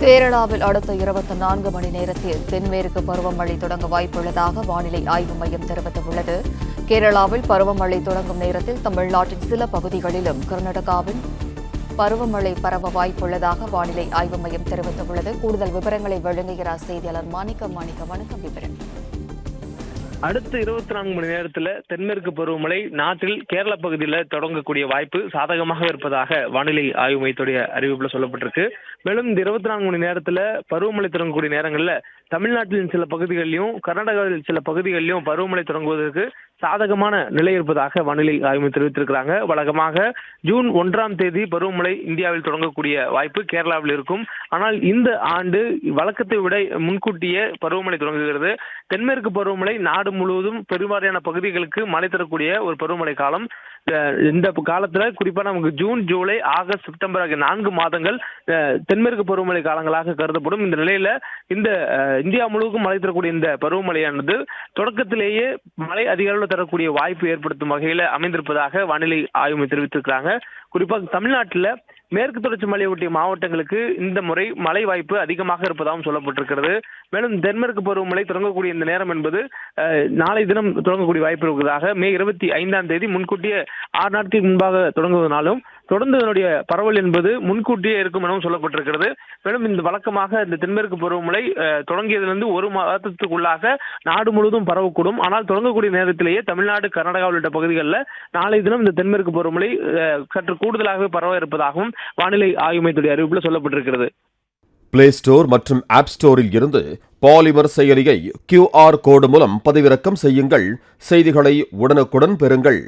கேரளாவில் அடுத்த 24 மணி நேரத்தில் தென்மேற்கு பருவமழை தொடங்க வாய்ப்புள்ளதாக வானிலை ஆய்வு மையம் தெரிவித்துள்ளது. கேரளாவில் பருவமழை தொடங்கும் நேரத்தில் தமிழ்நாட்டின் சில பகுதிகளிலும் கர்நாடகாவில் பருவமழை பரவ வாய்ப்புள்ளதாக வானிலை ஆய்வு மையம் தெரிவித்துள்ளது. கூடுதல் விவரங்களை வழங்குகிறார் செய்தியாளர் மாணிக்கம். வணக்கம். விவரம் அடுத்த 24 மணி நேரத்தில் தென்மேற்கு பருவமழை நாட்டில் கேரள பகுதியில் தொடங்கக்கூடிய வாய்ப்பு சாதகமாக இருப்பதாக வானிலை ஆய்வு மையத்துடைய அறிவிப்புல சொல்லப்பட்டிருக்கு. மேலும் இந்த 24 மணி நேரத்தில் பருவமழை தொடங்கக்கூடிய நேரங்களில் தமிழ்நாட்டின் சில பகுதிகளிலும் கர்நாடகாவில் சில பகுதிகளிலும் பருவமழை தொடங்குவதற்கு சாதகமான நிலை இருப்பதாக வானிலை ஆய்வு தெரிவித்திருக்கிறாங்க. வழக்கமாக ஜூன் 1ஆம் தேதி பருவமழை இந்தியாவில் தொடங்கக்கூடிய வாய்ப்பு கேரளாவில் இருக்கும். ஆனால் இந்த ஆண்டு வழக்கத்தை விட முன்கூட்டியே பருவமழை தொடங்குகிறது. தென்மேற்கு பருவமழை நாடு முழுவதும் பெரும்பாலான பகுதிகளுக்கு மழை தரக்கூடிய ஒரு பருவமழை காலம். இந்த காலத்துல குறிப்பா நமக்கு ஜூன், ஜூலை, ஆகஸ்ட், செப்டம்பர் ஆகிய 4 மாதங்கள் தென்மேற்கு பருவமழை காலங்களாக கருதப்படும். இந்த நிலையில இந்த இந்தியா முழுவதும் மழை தரக்கூடிய இந்த பருவமழையானது தொடக்கத்திலேயே மழை அதிக அளவில் தரக்கூடிய வாய்ப்பு ஏற்படுத்தும் வகையில அமைந்திருப்பதாக வானிலை ஆய்வு தெரிவித்திருக்கிறாங்க. குறிப்பாக தமிழ்நாட்டில் மேற்கு தொடர்ச்சி மலையை ஒட்டிய மாவட்டங்களுக்கு இந்த முறை மழை வாய்ப்பு அதிகமாக இருப்பதாகவும் சொல்லப்பட்டிருக்கிறது. மேலும் தென்மேற்கு பருவமழை தொடங்கக்கூடிய இந்த நேரம் என்பது நாளை தினம் தொடங்கக்கூடிய வாய்ப்பு இருப்பதாக மே 25ஆம் தேதி முன்கூட்டியே 6 நாட்களுக்கு முன்பாக தொடங்குவதனாலும் தொடர்ந்து இதனுடைய பரவல் என்பது முன்கூட்டியே இருக்கும் எனவும் சொல்லப்பட்டிருக்கிறது. மேலும் இந்த வழக்கமாக இந்த தென்மேற்கு பருவமழை தொடங்கியதிலிருந்து ஒரு மாதத்துக்குள்ளாக நாடு முழுவதும் பரவக்கூடும். ஆனால் தொடங்கக்கூடிய நேரத்திலேயே தமிழ்நாடு, கர்நாடகா உள்ளிட்ட பகுதிகளில் நாளை தினம் இந்த தென்மேற்கு பருவமழை சற்று கூடுதலாகவே பரவ இருப்பதாகவும் வானிலை ஆய்வு மையத்துடைய அறிவிப்புல சொல்லப்பட்டிருக்கிறது. பிளே ஸ்டோர் மற்றும் ஆப் ஸ்டோரில் இருந்து பாலிமர் செயலியை QR கோடு மூலம் பதிவிறக்கம் செய்யுங்கள். செய்திகளை உடனுக்குடன் பெறுங்கள்.